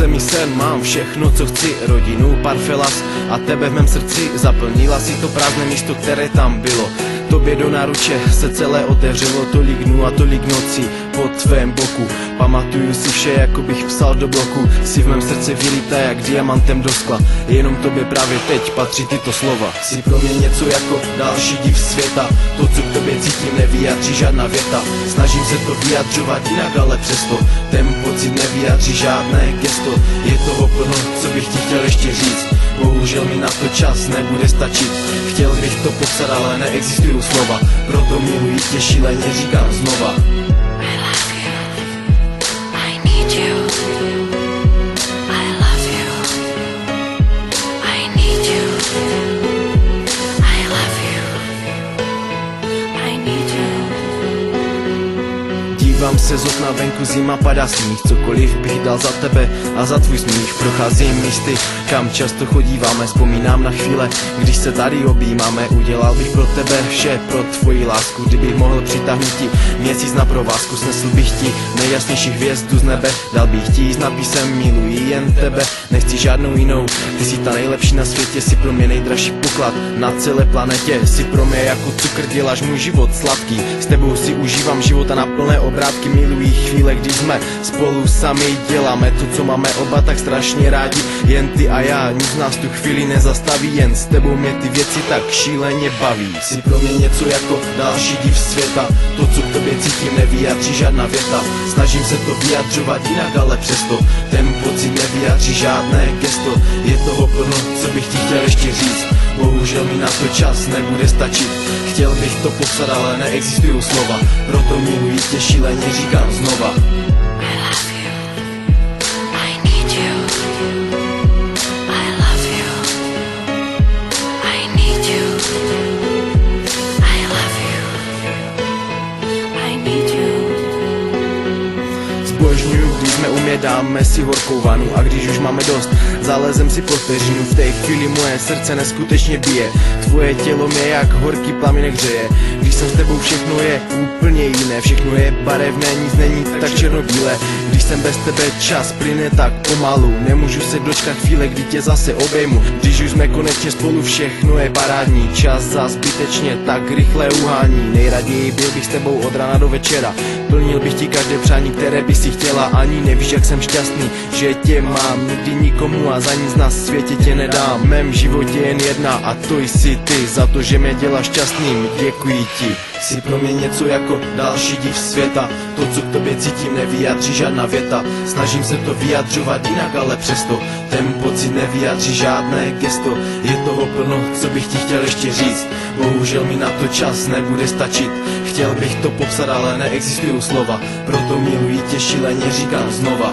se mi sen, mám všechno, co chci, rodinu, pár felas a tebe v mém srdci. Zaplnila si to prázdné místo, které tam bylo. Tobě do náruče se celé otevřelo, tolik dnů a tolik nocí po tvém boku. Pamatuju si vše, jako bych psal do bloku. Jsi v mém srdci vylítá jak diamantem do skla. Jenom tobě právě teď patří tyto slova. Jsi pro mě něco jako další div světa. To, co k tobě cítím, nevyjádří žádná věta. Snažím se to vyjadřovat jinak, ale přesto ten pocit nevyjádří žádné gesto. Je toho plno, co bych ti chtěl ještě říct. Bohužel mi na to čas nebude stačit. Chtěl bych to popsat, ale neexistují slova. Proto miluji tě, šíleně říkám znova. Dívám se z okna, venku zima, padá sníh. Cokoliv bych dal za tebe a za tvůj smích. Procházím místy, kam často chodíváme. Vzpomínám na chvíle, když se tady objímáme. Udělal bych pro tebe vše, pro tvoji lásku. Kdybych mohl přitáhnout ti měsíc na provázku. Snesl bych ti nejjasnější hvězdu z nebe. Dal bych ti s nápisem miluji jen tebe. Nechci žádnou jinou, ty jsi ta nejlepší na světě. Jsi pro mě nejdražší poklad na celé planetě. Jsi pro mě jako cukr, děláš můj život sladký. S tebou si užívám života na plné obrátky. Miluji chvíle, kdy jsme spolu sami. Děláme to, co máme oba tak strašně rádi. Jen ty a já, nic z nás tu chvíli nezastaví. Jen s tebou mě ty věci tak šíleně baví. Jsi pro mě něco jako další div světa. To, co k tobě cítím, nevyjádří žádná věta. Snažím se to vyjadřovat jinak, ale přesto ten pocit nevyjádří žádné gesto. Je toho plno, co bych ti chtěl ještě říct. Bohužel mi na to čas nebude stačit. Chtěl bych to popsat, ale neexistují slova. Proto miluji tě, šíleně říkám znova. Zbožňuju, když jsme u mě, dáme si horkou vanu. A když už máme dost, zalezem si pod peřinu. V té chvíli moje srdce neskutečně bije. Tvoje tělo mě jak horký plamínek hřeje. Když jsem s tebou, všechno je úplně jiné. Všechno je barevné, nic není tak černobílé. Když jsem bez tebe, čas plyne tak pomalu. Nemůžu se dočkat chvíle, kdy tě zase obejmu. Když už jsme konečně spolu, všechno je parádní. Čas za zbytečně tak rychle uhání. Nejraději byl bych s tebou od rána do večera. Plnil bych ti každé přání, které by si chtěla. Ani nevíš, jak jsem šťastný, že tě mám. Nikdy nikomu a za nic na světě tě nedám. V mém životě jen jedna a to jsi ty. Za to, že mě děláš šťastným, děkuji ti. Jsi pro mě něco jako další div světa. To, co k tobě cítím, nevyjádří žádná věta. Snažím se to vyjadřovat jinak, ale přesto ten pocit nevyjádří žádné gesto. Je toho plno, co bych ti chtěl ještě říct. Bohužel mi na to čas nebude stačit. Chtěl bych to popsat, ale neexistují slova. Proto miluji tě, šíleně říkám znova.